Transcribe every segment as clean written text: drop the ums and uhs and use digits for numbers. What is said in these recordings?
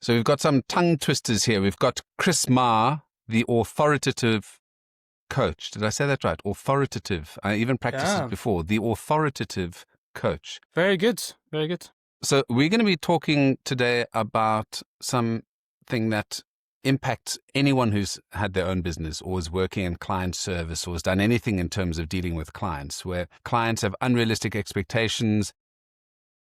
So we've got some tongue twisters here. We've got Chris Marr, the Authoritative Coach. Did I say that right? Authoritative. I even practiced it before. The Authoritative Coach. Very good. Very good. So we're going to be talking today about something that impacts anyone who's had their own business or is working in client service or has done anything in terms of dealing with clients, where clients have unrealistic expectations.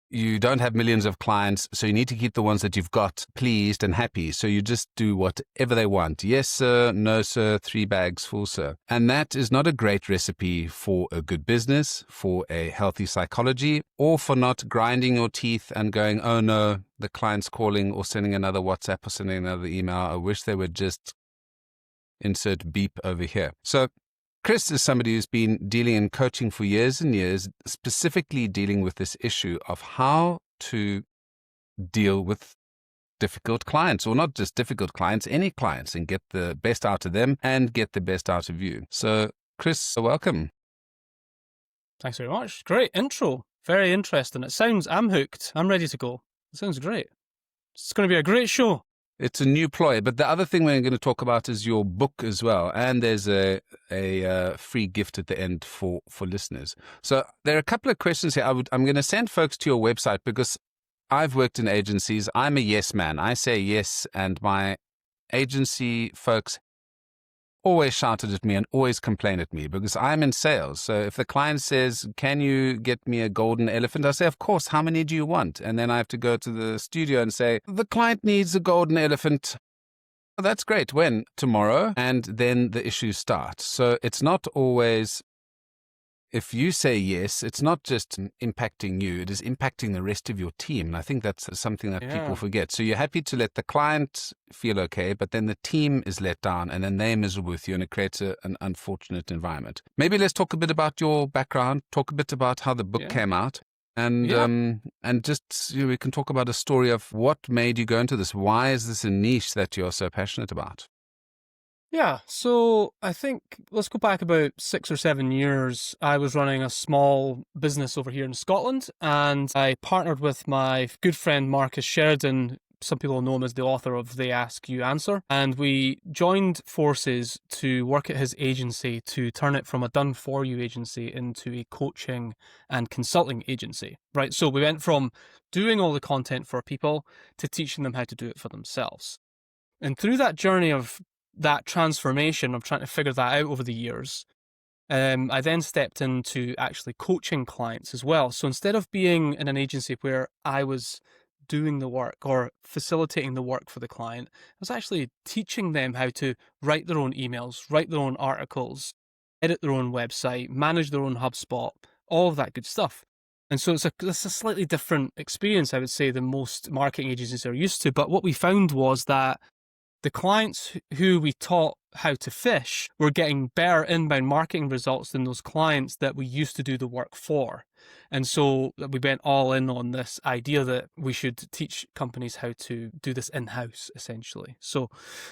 You don't have millions of clients, so you need to keep the ones that you've got pleased and happy. So you just do whatever they want. Yes, sir. No, sir. 3 bags full, sir. And that is not a great recipe for a good business, for a healthy psychology, or for not grinding your teeth and going, oh no, the client's calling, or sending another WhatsApp or sending another email. I wish they would just insert beep over here. So Chris is somebody who's been dealing in coaching for years and years, specifically dealing with this issue of how to deal with difficult clients, or not just difficult clients, any clients, and get the best out of them and get the best out of you. So, Chris, welcome. Thanks very much. Great intro. Very interesting. I'm hooked. I'm ready to go. It sounds great. It's going to be a great show. It's a new ploy, but the other thing we're going to talk about is your book as well, and there's a free gift at the end for listeners. So there are a couple of questions here. I'm going to send folks to your website because I've worked in agencies. I'm a yes man. I say yes, and my agency folks always shouted at me and always complain at me because I'm in sales. So if the client says, can you get me a golden elephant? I say, of course, how many do you want? And then I have to go to the studio and say, the client needs a golden elephant. Oh, that's great. When? Tomorrow. And then the issues start. So it's not always, if you say yes, it's not just impacting you, it is impacting the rest of your team. And I think that's something that people forget. So you're happy to let the client feel okay, but then the team is let down and then they're miserable with you, and it creates an unfortunate environment. Maybe let's talk a bit about your background, talk a bit about how the book came out, and just we can talk about a story of what made you go into this. Why is this a niche that you're so passionate about? Yeah, so I think let's go back about 6 or 7 years. I was running a small business over here in Scotland, and I partnered with my good friend Marcus Sheridan. Some people know him as the author of They Ask You Answer. And we joined forces to work at his agency to turn it from a done-for-you agency into a coaching and consulting agency, right? So we went from doing all the content for people to teaching them how to do it for themselves. And through that journey of that transformation of trying to figure that out over the years, I then stepped into actually coaching clients as well. So instead of being in an agency where I was doing the work or facilitating the work for the client, I was actually teaching them how to write their own emails, write their own articles, edit their own website, manage their own HubSpot, all of that good stuff. And so it's a slightly different experience, I would say, than most marketing agencies are used to. But what we found was that the clients who we taught how to fish were getting better inbound marketing results than those clients that we used to do the work for. And so we went all in on this idea that we should teach companies how to do this in-house, essentially. So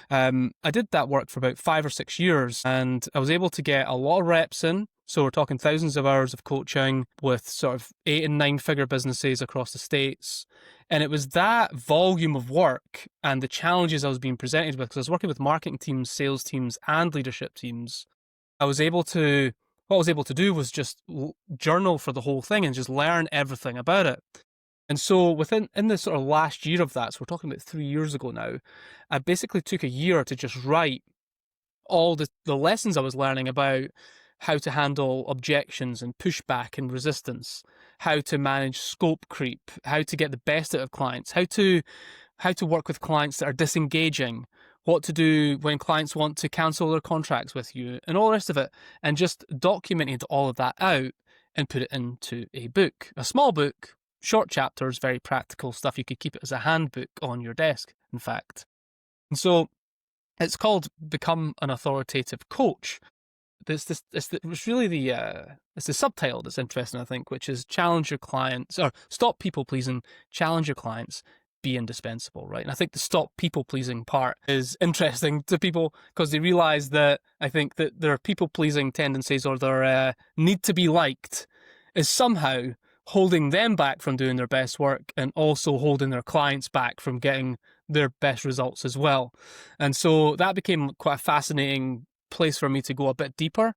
I did that work for about 5 or 6 years, and I was able to get a lot of reps in. So we're talking thousands of hours of coaching with sort of 8 and 9 figure businesses across the States. And it was that volume of work and the challenges I was being presented with, because I was working with marketing teams, sales teams, and leadership teams. What I was able to do was just journal for the whole thing and just learn everything about it. And so in the sort of last year of that, so we're talking about 3 years ago now, I basically took a year to just write all the lessons I was learning about how to handle objections and pushback and resistance, how to manage scope creep, how to get the best out of clients, how to work with clients that are disengaging, what to do when clients want to cancel their contracts with you, and all the rest of it, and just documented all of that out and put it into a book, a small book, short chapters, very practical stuff. You could keep it as a handbook on your desk, in fact. And so it's called Become an Authoritative Coach. It's really the subtitle that's interesting, I think, which is challenge your clients, or stop people pleasing, challenge your clients, be indispensable, right? And I think the stop people pleasing part is interesting to people because they realize that I think that their people pleasing tendencies or their need to be liked is somehow holding them back from doing their best work and also holding their clients back from getting their best results as well. And so that became quite a fascinating place for me to go a bit deeper.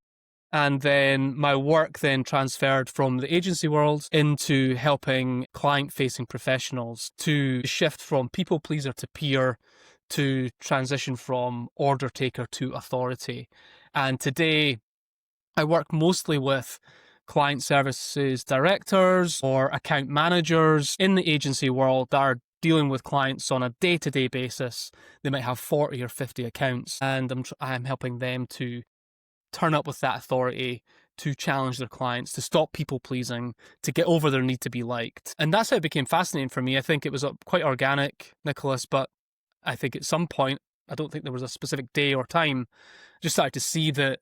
And then my work then transferred from the agency world into helping client-facing professionals to shift from people pleaser to peer, to transition from order taker to authority. And today I work mostly with client services directors or account managers in the agency world that are dealing with clients on a day-to-day basis. They might have 40 or 50 accounts, and I'm helping them to turn up with that authority, to challenge their clients, to stop people pleasing, to get over their need to be liked. And that's how it became fascinating for me. I think it was quite organic, Nicholas, but I think at some point, I don't think there was a specific day or time, just started to see that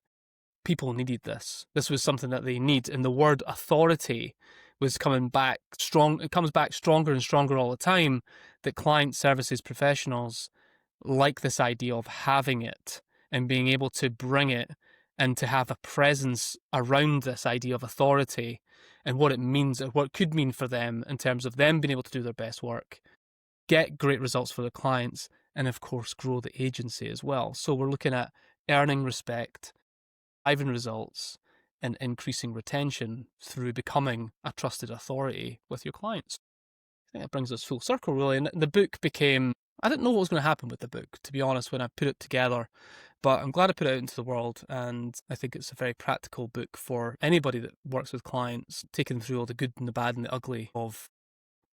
people needed this. This was something that they need. And the word authority was coming back strong. It comes back stronger and stronger all the time, that client services professionals like this idea of having it and being able to bring it and to have a presence around this idea of authority and what it means, and what it could mean for them in terms of them being able to do their best work, get great results for their clients, and of course grow the agency as well. So we're looking at earning respect, driving results, and increasing retention through becoming a trusted authority with your clients. I think that brings us full circle, really. And the book became, I didn't know what was going to happen with the book, to be honest, when I put it together. But I'm glad I put it out into the world, and I think it's a very practical book for anybody that works with clients, taking through all the good and the bad and the ugly of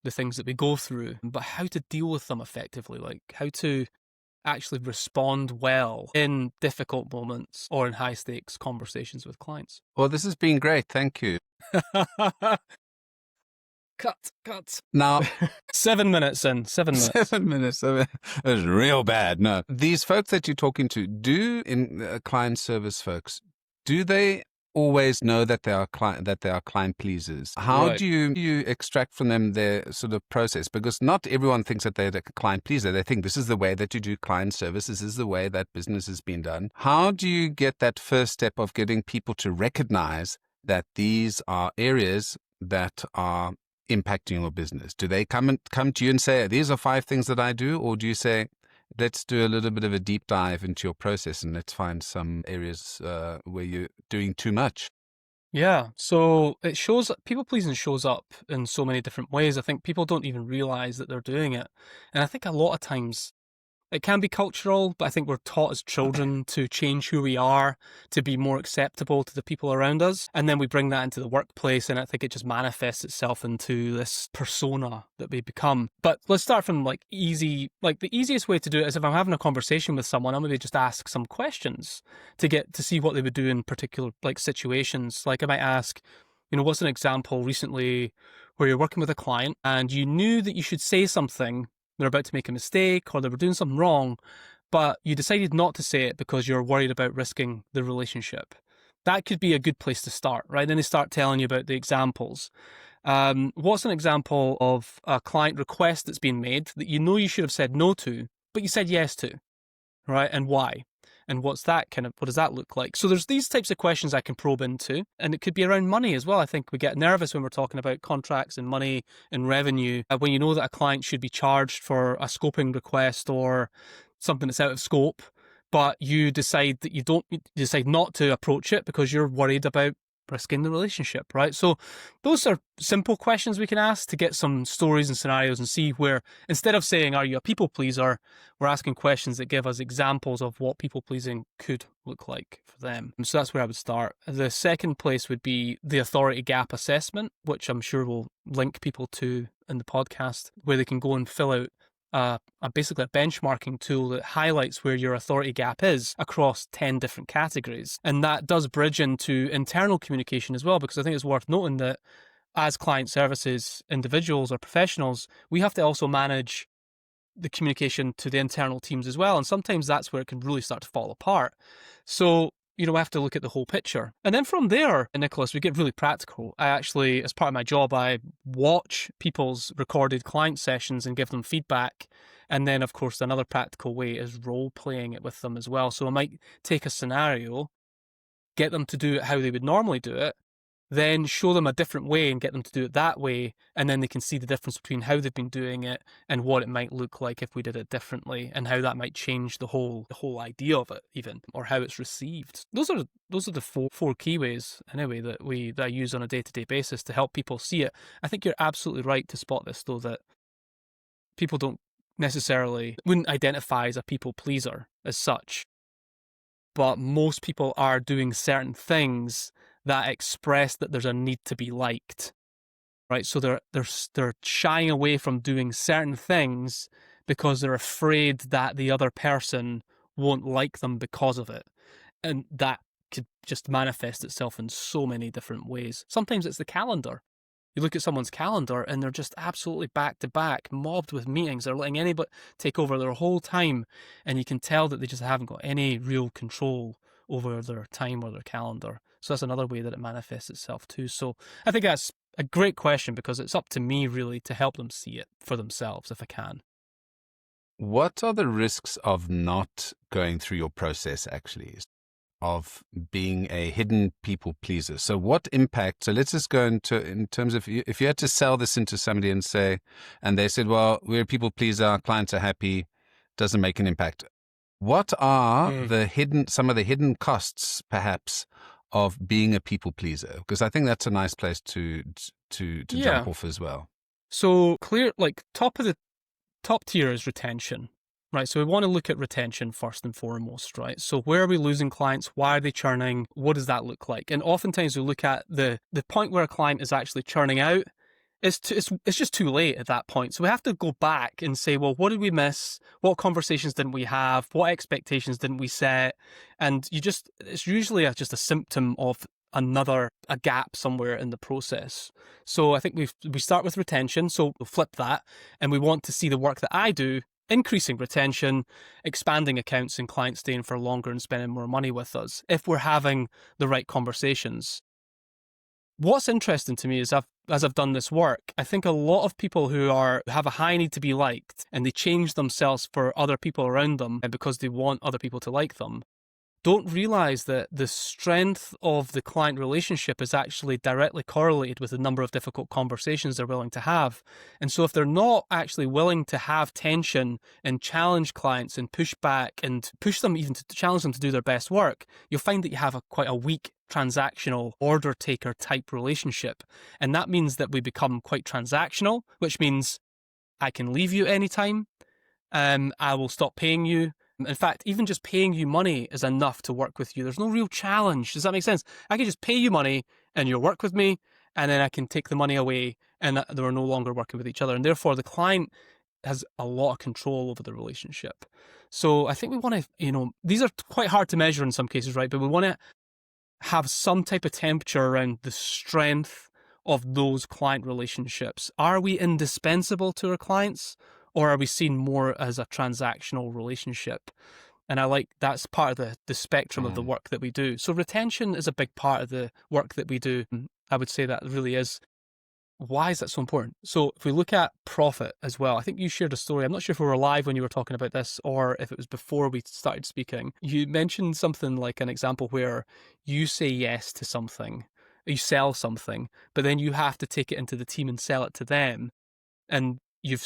the things that we go through, but how to deal with them effectively, like how to actually respond well in difficult moments or in high stakes conversations with clients. Well, this has been great. Thank you. Cut. Now, 7 minutes in, 7 minutes. 7 minutes. It was real bad. No, these folks that you're talking to, client service folks, do they always know that they are client pleasers? How Right. do you extract from them their sort of process? Because not everyone thinks that they're a client pleaser. They think this is the way that you do client service. This is the way that business has been done. How do you get that first step of getting people to recognize that these are areas that are impacting your business? Do they come to you and say, these are 5 things that I do? Or do you say, let's do a little bit of a deep dive into your process and let's find some areas where you're doing too much? Yeah, so people pleasing shows up in so many different ways. I think people don't even realize that they're doing it. And I think a lot of times it can be cultural, but I think we're taught as children to change who we are, to be more acceptable to the people around us. And then we bring that into the workplace, and I think it just manifests itself into this persona that we become. But let's start from the easiest way to do it is if I'm having a conversation with someone, I'll maybe just ask some questions to see what they would do in particular situations. Like I might ask, what's an example recently where you're working with a client and you knew that you should say something, they're about to make a mistake or they were doing something wrong, but you decided not to say it because you're worried about risking the relationship. That could be a good place to start, right? Then they start telling you about the examples. What's an example of a client request that's been made that you know you should have said no to, but you said yes to, right? And why? And what does that look like? So there's these types of questions I can probe into, and it could be around money as well. I think we get nervous when we're talking about contracts and money and revenue. When you know that a client should be charged for a scoping request or something that's out of scope, but you decide not to approach it because you're worried about risking the relationship, right? So those are simple questions we can ask to get some stories and scenarios and see where, instead of saying, are you a people pleaser, we're asking questions that give us examples of what people pleasing could look like for them. And so that's where I would start. The second place would be the authority gap assessment, which I'm sure we'll link people to in the podcast, where they can go and fill out basically a benchmarking tool that highlights where your authority gap is across 10 different categories. And that does bridge into internal communication as well, because I think it's worth noting that as client services individuals or professionals, we have to also manage the communication to the internal teams as well. And sometimes that's where it can really start to fall apart. So we have to look at the whole picture. And then from there, Nicholas, we get really practical. I actually, as part of my job, I watch people's recorded client sessions and give them feedback. And then, of course, another practical way is role-playing it with them as well. So I might take a scenario, get them to do it how they would normally do it, then show them a different way and get them to do it that way, and then they can see the difference between how they've been doing it and what it might look like if we did it differently, and how that might change the whole idea of it, even, or how it's received. Those are the four key ways, anyway, that I use on a day-to-day basis to help people see it. I think you're absolutely right to spot this, though, that people wouldn't identify as a people pleaser as such, but most people are doing certain things that express that there's a need to be liked, right? So they're shying away from doing certain things because they're afraid that the other person won't like them because of it. And that could just manifest itself in so many different ways. Sometimes it's the calendar. You look at someone's calendar and they're just absolutely back to back, mobbed with meetings. They're letting anybody take over their whole time, and you can tell that they just haven't got any real control over their time or their calendar. So that's another way that it manifests itself too. So I think that's a great question, because it's up to me really to help them see it for themselves if I can. What are the risks of not going through your process, actually, of being a hidden people pleaser? So what impact, so let's just go into, in terms of, if you had to sell this into somebody and they said, well, we're a people pleaser, our clients are happy, doesn't make an impact. What are some of the hidden costs, perhaps, of being a people pleaser? Because I think that's a nice place to jump off as well. So top tier is retention, right? So we want to look at retention first and foremost, right? So where are we losing clients? Why are they churning? What does that look like? And oftentimes we look at the point where a client is actually churning out. It's just too late at that point. So we have to go back and say, well, what did we miss? What conversations didn't we have? What expectations didn't we set? And it's usually just a symptom of a gap somewhere in the process. So I think we start with retention. So we'll flip that, and we want to see the work that I do, increasing retention, expanding accounts, and clients staying for longer and spending more money with us if we're having the right conversations. What's interesting to me is as I've done this work, I think a lot of people who have a high need to be liked, and they change themselves for other people around them because they want other people to like them, don't realize that the strength of the client relationship is actually directly correlated with the number of difficult conversations they're willing to have. And so if they're not actually willing to have tension and challenge clients and push back and push them, even to challenge them to do their best work, you'll find that you have quite a weak transactional order taker type relationship. And that means that we become quite transactional, which means I can leave you anytime. I will stop paying you. In fact, even just paying you money is enough to work with you. There's no real challenge. Does that make sense? I can just pay you money and you'll work with me, and then I can take the money away, and we're no longer working with each other. And therefore, the client has a lot of control over the relationship. So I think we want to, these are quite hard to measure in some cases, right? But we want to have some type of temperature around the strength of those client relationships. Are we indispensable to our clients, or are we seen more as a transactional relationship? And that's part of the spectrum of the work that we do. So retention is a big part of the work that we do. I would say that really is. Why is that so important? So if we look at profit as well, I think you shared a story. I'm not sure if we were live when you were talking about this or if it was before we started speaking. You mentioned something like an example where you say yes to something, you sell something, but then you have to take it into the team and sell it to them. And you've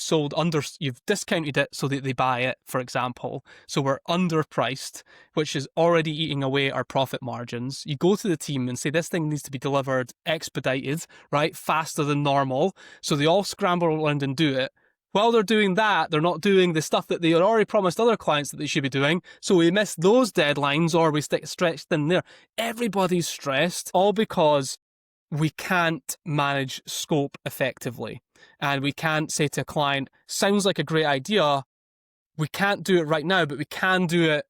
discounted it so that they buy it, for example. So we're underpriced, which is already eating away our profit margins. You go to the team and say, this thing needs to be delivered expedited, right? Faster than normal. So they all scramble around and do it. While they're doing that, they're not doing the stuff that they had already promised other clients that they should be doing. So we miss those deadlines, or we stick stretched in there. Everybody's stressed, all because we can't manage scope effectively. And we can't say to a client, sounds like a great idea. We can't do it right now, but we can do it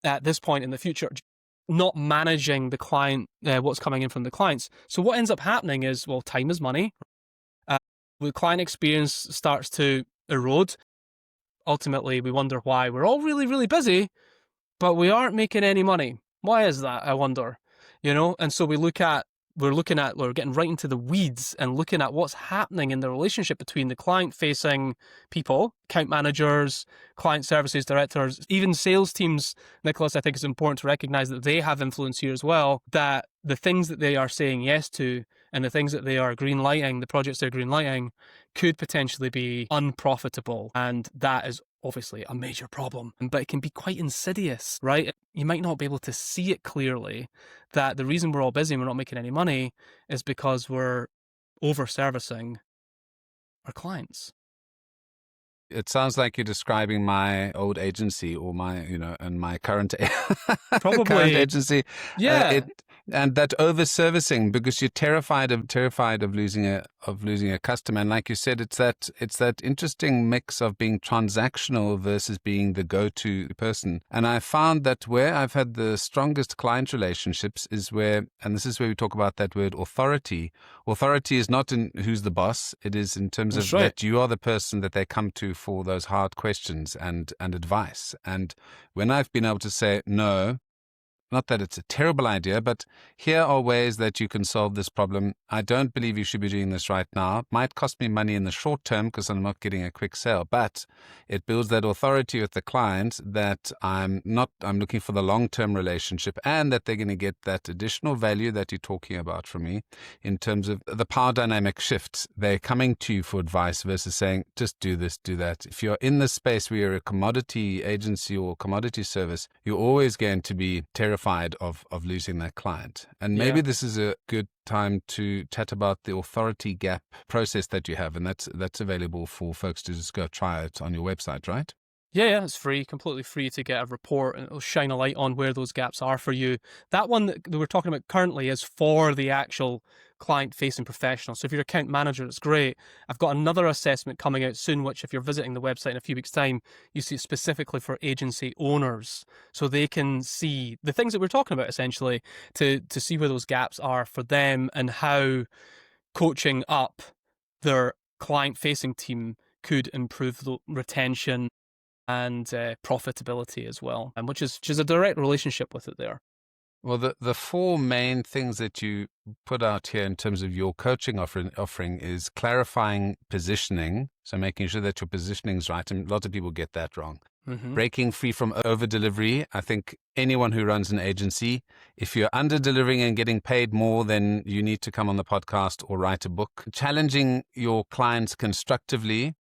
at this point in the future. Not managing the client, what's coming in from the clients. So what ends up happening is, well, time is money. The client experience starts to erode. Ultimately, we wonder why we're all really, really busy, but we aren't making any money. Why is that, I wonder? And so we're getting right into the weeds and looking at what's happening in the relationship between the client-facing people, account managers, client services directors, even sales teams. Nicholas, I think it's important to recognize that they have influence here as well, that the things that they are saying yes to and the things that they are green lighting, the projects they're green lighting, could potentially be unprofitable. And that is obviously a major problem, but it can be quite insidious, right? You might not be able to see it clearly that the reason we're all busy and we're not making any money is because we're over-servicing our clients. It sounds like you're describing my old agency or my, and my current Probably. current agency. Yeah. And that over servicing, because you're terrified of losing a customer. And like you said, it's that interesting mix of being transactional versus being the go-to person. And I found that where I've had the strongest client relationships is where, and this is where we talk about that word authority. Authority is not in who's the boss. It is in terms That's of right. that you are the person that they come to for those hard questions and advice. And when I've been able to say, no, not that it's a terrible idea, but here are ways that you can solve this problem. I don't believe you should be doing this right now. It might cost me money in the short term because I'm not getting a quick sale, but it builds that authority with the client that I'm looking for the long-term relationship and that they're going to get that additional value that you're talking about from me in terms of the power dynamic shifts. They're coming to you for advice versus saying, just do this, do that. If you're in the space where you're a commodity agency or commodity service, you're always going to be terrified of losing that client. And maybe this is a good time to chat about the authority gap process that you have, and that's available for folks to just go try it on your website, right? Yeah, it's free, completely free to get a report, and it'll shine a light on where those gaps are for you. That one that we're talking about currently is for the actual client-facing professional. So if you're an account manager, it's great. I've got another assessment coming out soon, which if you're visiting the website in a few weeks' time, you see it specifically for agency owners. So they can see the things that we're talking about, essentially, to see where those gaps are for them and how coaching up their client-facing team could improve the retention and profitability as well, and which is a direct relationship with it there. Well, the four main things that you put out here in terms of your coaching offering is clarifying positioning, so making sure that your positioning is right, and a lot of people get that wrong. Mm-hmm. Breaking free from over delivery. I think anyone who runs an agency, if you're under delivering and getting paid more, then you need to come on the podcast or write a book. Challenging your clients constructively,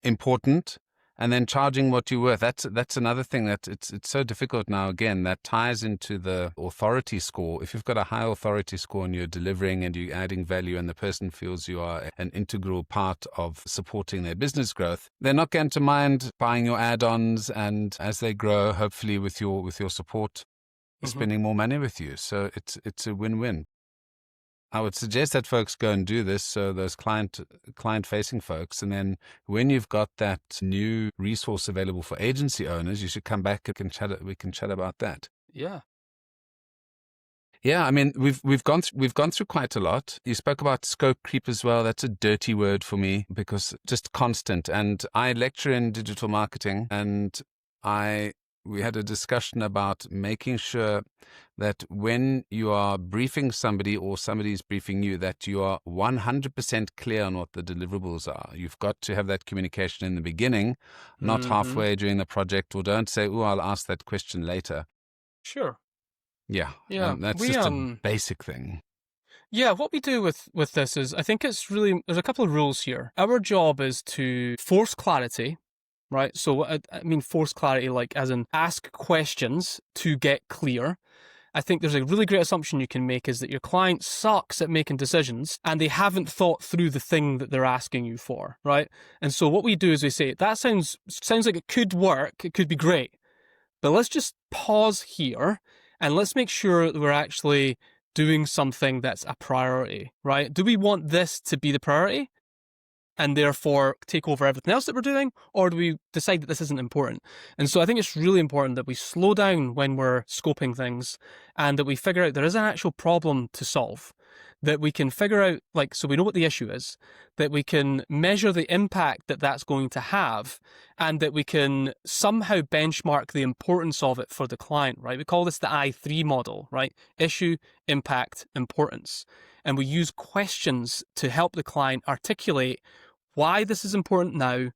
important. And then charging what you're worth. That's another thing that it's so difficult now. Again, that ties into the authority score. If you've got a high authority score and you're delivering and you're adding value and the person feels you are an integral part of supporting their business growth, they're not going to mind buying your add-ons, and as they grow, hopefully with your support, spending more money with you. So it's a win-win. I would suggest that folks go and do this, so those client-facing folks, and then when you've got that new resource available for agency owners, you should come back and we can chat about that. Yeah. Yeah, I mean, we've gone through quite a lot. You spoke about scope creep as well. That's a dirty word for me because just constant. And I lecture in digital marketing, and we had a discussion about making sure that when you are briefing somebody or somebody's briefing you, that you are 100% clear on what the deliverables are. You've got to have that communication in the beginning, not halfway during the project, or don't say, oh, I'll ask that question later. Sure. Yeah. Yeah. That's just a basic thing. Yeah, what we do with this is, I think it's really, there's a couple of rules here. Our job is to force clarity, right? So I mean force clarity, like as in ask questions to get clear. I think there's a really great assumption you can make is that your client sucks at making decisions and they haven't thought through the thing that they're asking you for, right? And so what we do is we say, that sounds like it could work, it could be great, but let's just pause here and let's make sure that we're actually doing something that's a priority, right? Do we want this to be the priority and therefore take over everything else that we're doing? Or do we decide that this isn't important? And so I think it's really important that we slow down when we're scoping things and that we figure out there is an actual problem to solve, that we can figure out, like, so we know what the issue is, that we can measure the impact that that's going to have, and that we can somehow benchmark the importance of it for the client, right? We call this the I3 model, right? Issue, impact, importance. And we use questions to help the client articulate why this is important now,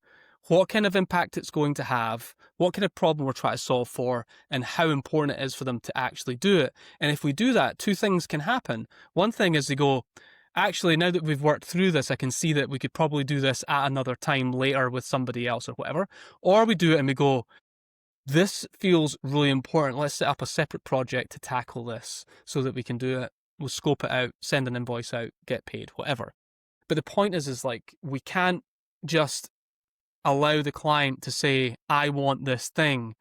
what kind of impact it's going to have, what kind of problem we're trying to solve for, and how important it is for them to actually do it. And if we do that, two things can happen. One thing is they go, actually, now that we've worked through this, I can see that we could probably do this at another time later with somebody else or whatever. Or we do it and we go, this feels really important. Let's set up a separate project to tackle this so that we can do it. We'll scope it out, send an invoice out, get paid, whatever. But the point is like, we can't just allow the client to say, I want this thing,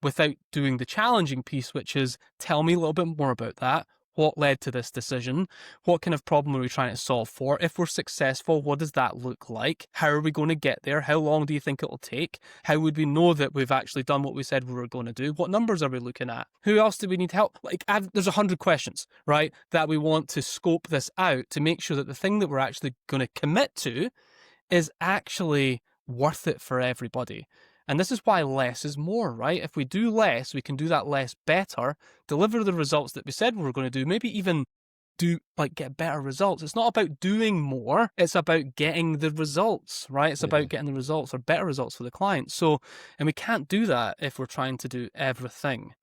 without doing the challenging piece, which is, tell me a little bit more about that. What led to this decision? What kind of problem are we trying to solve for? If we're successful, what does that look like? How are we going to get there? How long do you think it will take? How would we know that we've actually done what we said we were going to do? What numbers are we looking at? Who else do we need help? Like, there's 100 questions, right, that we want to scope this out to make sure that the thing that we're actually going to commit to is actually worth it for everybody. And this is why less is more, right? If we do less, we can do that less better, deliver the results that we said we were going to do, maybe even get better results. It's not about doing more, it's about getting the results, right? It's about getting the results or better results for the client. So, and we can't do that if we're trying to do everything.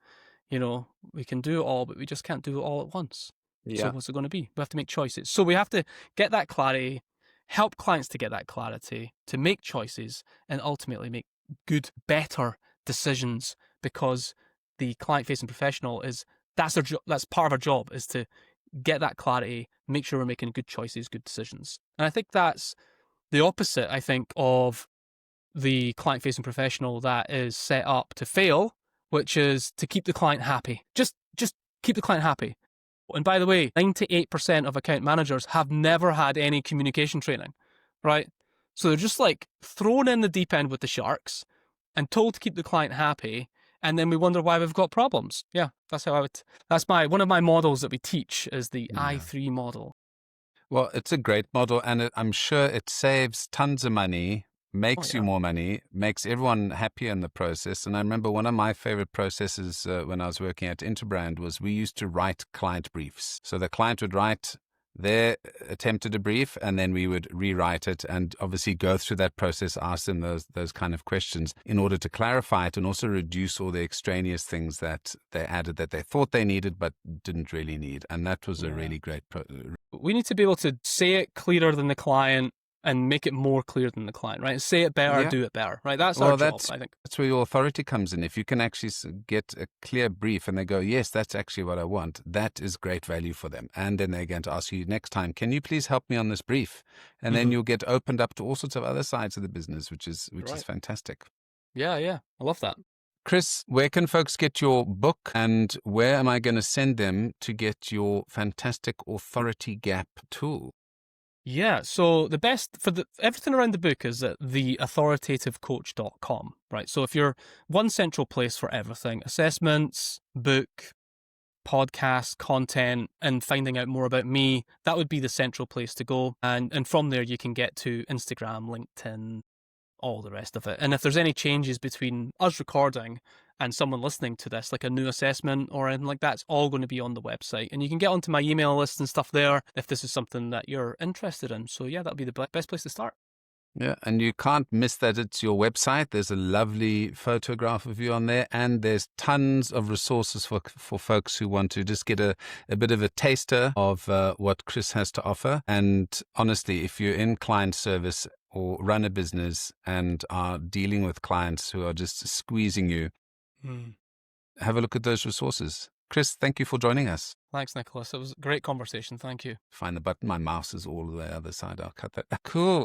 We can do it all, but we just can't do it all at once. So what's it going to be? We have to make choices. So we have to get that clarity, help clients to get that clarity, to make choices, and ultimately make good, better decisions, because the client-facing professional that's their job. That's part of our job, is to get that clarity, make sure we're making good choices, good decisions. And I think that's the opposite, I think, of the client-facing professional that is set up to fail, which is to keep the client happy. Just keep the client happy. And by the way, 98% of account managers have never had any communication training, right? So they're just like thrown in the deep end with the sharks and told to keep the client happy. And then we wonder why we've got problems. Yeah, that's one of my models that we teach is the I3 model. Well, it's a great model, and I'm sure it saves tons of money, makes you more money, makes everyone happier in the process. And I remember one of my favorite processes when I was working at Interbrand was we used to write client briefs. So the client would write their attempt at a brief, and then we would rewrite it and obviously go through that process, ask them those kind of questions in order to clarify it and also reduce all the extraneous things that they added that they thought they needed but didn't really need. And that was a really great we need to be able to say it clearer than the client and make it more clear than the client, right? Say it better, do it better, right? That's our job, I think. That's where your authority comes in. If you can actually get a clear brief and they go, yes, that's actually what I want, that is great value for them. And then they're going to ask you next time, can you please help me on this brief? And then you'll get opened up to all sorts of other sides of the business, which is fantastic. Yeah, I love that. Chris, where can folks get your book, and where am I going to send them to get your fantastic Authority Gap tool? Yeah, so the best for everything around the book is at theauthoritatecoach.com, right? So if you're one central place for everything, assessments, book, podcast, content, and finding out more about me, that would be the central place to go. And from there, you can get to Instagram, LinkedIn, all the rest of it. And if there's any changes between us recording and someone listening to this, like a new assessment or anything like that, it's all going to be on the website. And you can get onto my email list and stuff there if this is something that you're interested in. So yeah, that'll be the best place to start. Yeah, and you can't miss that it's your website. There's a lovely photograph of you on there, and there's tons of resources for folks who want to just get a bit of a taster of what Chris has to offer. And honestly, if you're in client service or run a business and are dealing with clients who are just squeezing you, have a look at those resources. Chris, thank you for joining us. Thanks, Nicholas. It was a great conversation. Thank you. Find the button. My mouse is all the way other side. I'll cut that. Cool.